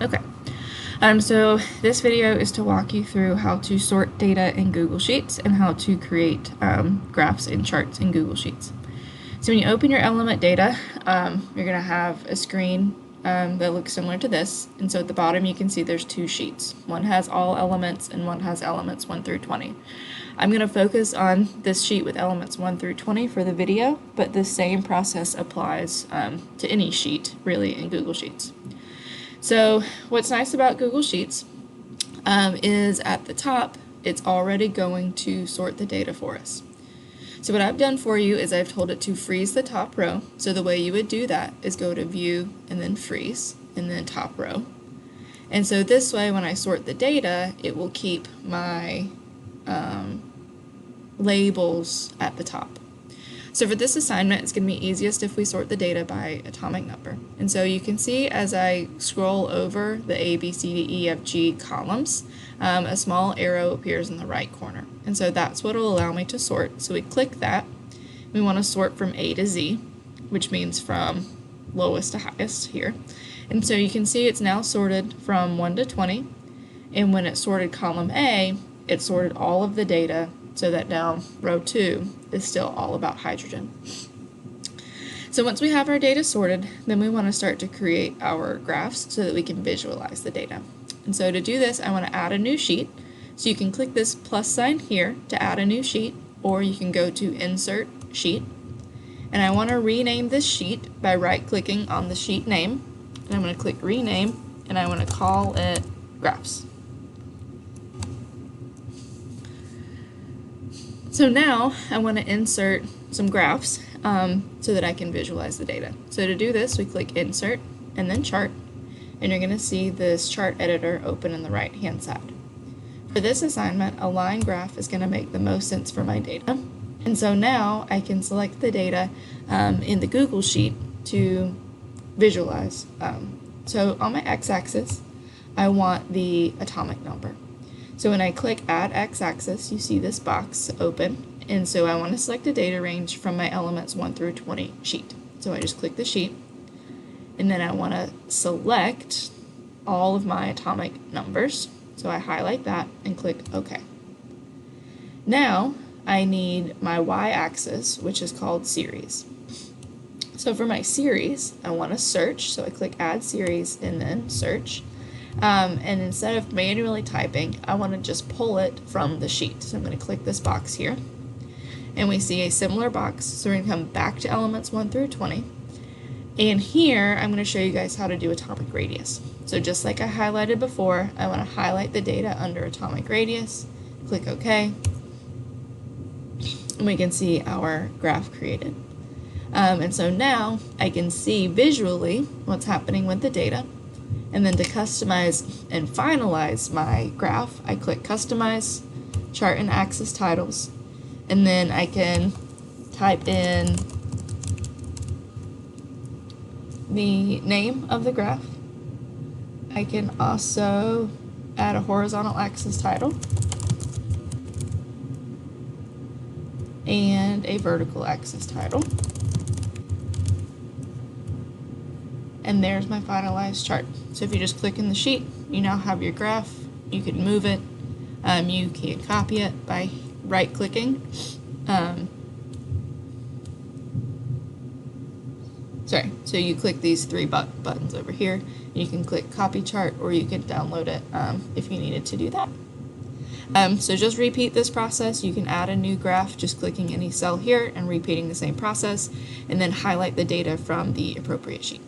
Okay, so this video is to walk you through how to sort data in Google Sheets and how to create graphs and charts in Google Sheets. So when you open your element data, you're going to have a screen that looks similar to this. And so at the bottom you can see there's two sheets. One has all elements and one has elements 1 through 20. I'm going to focus on this sheet with elements 1 through 20 for the video, but the same process applies to any sheet really in Google Sheets. So what's nice about Google Sheets is at the top, it's already going to sort the data for us. So what I've done for you is I've told it to freeze the top row. So the way you would do that is go to View and then Freeze and then Top Row. And so this way when I sort the data, it will keep my labels at the top. So for this assignment, it's going to be easiest if we sort the data by atomic number. And so you can see as I scroll over the A, B, C, D, E, F, G columns, a small arrow appears in the right corner. And so that's what will allow me to sort. So we click that. We want to sort from A to Z, which means from lowest to highest here. And so you can see it's now sorted from 1 to 20. And when it sorted column A, it sorted all of the data so that now row 2 is still all about hydrogen. So once we have our data sorted, then we want to start to create our graphs so that we can visualize the data. And so to do this, I want to add a new sheet. So you can click this plus sign here to add a new sheet, or you can go to Insert Sheet. And I want to rename this sheet by right-clicking on the sheet name. And I'm going to click Rename, and I want to call it Graphs. So now I want to insert some graphs so that I can visualize the data. So to do this, we click Insert and then Chart, and you're going to see this chart editor open in the right-hand side. For this assignment, a line graph is going to make the most sense for my data. And so now I can select the data in the Google Sheet to visualize. So on my x-axis, I want the atomic number. So when I click Add X-axis, you see this box open, and so I want to select a data range from my elements 1 through 20 sheet. So I just click the sheet, and then I want to select all of my atomic numbers. So I highlight that and click OK. Now I need my y-axis, which is called series. So for my series, I want to search, so I click Add Series and then Search. And instead of manually typing, I want to just pull it from the sheet. So I'm going to click this box here, and we see a similar box. So we're going to come back to elements 1 through 20, and here I'm going to show you guys how to do atomic radius. So just like I highlighted before, I want to highlight the data under atomic radius, click OK, and we can see our graph created. And so now I can see visually what's happening with the data. And then to customize and finalize my graph, I click Customize, Chart and Axis Titles, and then I can type in the name of the graph. I can also add a horizontal axis title and a vertical axis title. And there's my finalized chart. So if you just click in the sheet, you now have your graph. You can move it. You can copy it by right-clicking. So you click these 3 buttons over here. You can click Copy Chart, or you can download it if you needed to do that. So just repeat this process. You can add a new graph just clicking any cell here and repeating the same process, and then highlight the data from the appropriate sheet.